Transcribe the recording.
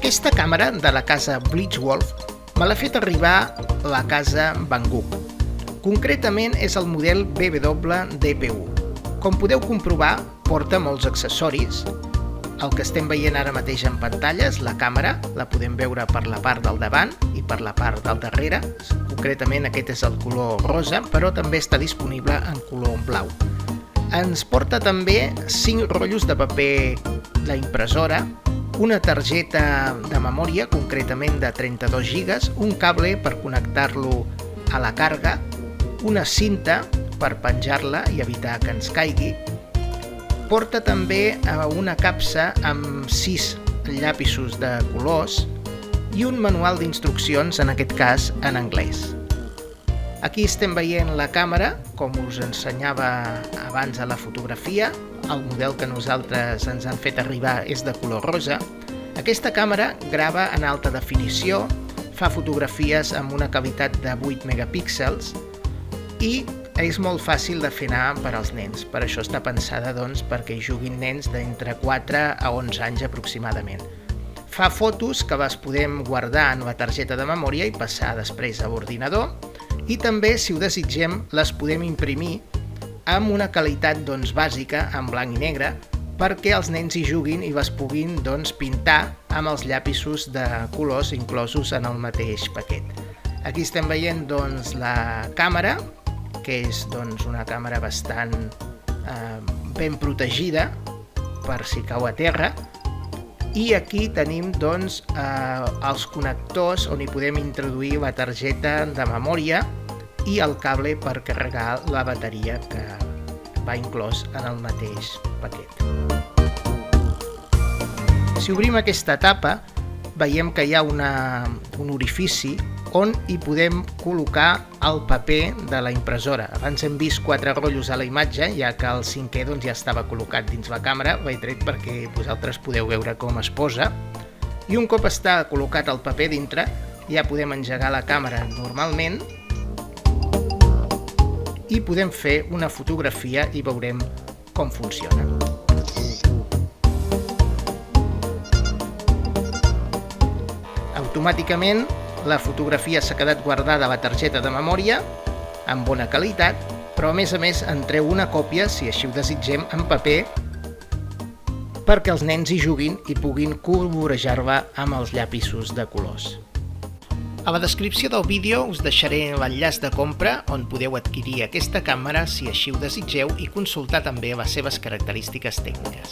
Aquesta càmera de la casa Blitzwolf me l'ha fet arribar la casa Banggood. Concretament és el model BW-DP1. Com podeu comprovar, porta molts accessoris. El que estem veient ara mateix en pantalla és la càmera, la podem veure per la part del davant i per la part del darrere. Concretament aquest és el color rosa, però també està disponible en color blau. Ens porta també 5 rotllos de paper d'impressora, una targeta de memòria, concretament de 32 GB, un cable per connectar-lo a la càrrega, una cinta per penjar-la i evitar que ens caigui. Porta també una capsa amb 6 llapisos de colors i un manual d'instruccions, en aquest cas en anglès. Aquí estem veient la càmera, com us ensenyava abans a la fotografia. El model que nosaltres ens han fet arribar és de color rosa. Aquesta càmera grava en alta definició, fa fotografies amb una qualitat de 8 megapíxels i és molt fàcil de fer anar per als nens. Per això està pensada perquè hi juguin nens d'entre 4 a 11 anys aproximadament. Fa fotos que les podem guardar en la targeta de memòria i passar després a l'ordinador, i també, si ho desitgem, les podem imprimir amb una qualitat bàsica, en blanc i negre, perquè els nens hi juguin i les puguin pintar amb els llapisos de colors inclosos en el mateix paquet. Aquí estem veient la càmera, que és una càmera bastant ben protegida per si cau a terra, i aquí tenim els connectors on hi podem introduir la targeta de memòria i el cable per carregar la bateria que va inclòs en el mateix paquet. Si obrim aquesta tapa, veiem que hi ha un orifici on hi podem col·locar el paper de la impressora. Abans hem vist 4 rotllos a la imatge, ja que el 5è ja estava col·locat dins la càmera, l'he tret perquè vosaltres podeu veure com es posa. I un cop està col·locat el paper dintre, ja podem engegar la càmera normalment i podem fer una fotografia i veurem com funciona. Automàticament, la fotografia s'ha quedat guardada a la targeta de memòria amb bona qualitat, però a més en treu una còpia, si així ho desitgem, en paper, perquè els nens hi juguin i puguin colorejar-la amb els llapisos de colors. A la descripció del vídeo us deixaré l'enllaç de compra on podeu adquirir aquesta càmera si així ho desitgeu i consultar també les seves característiques tècniques.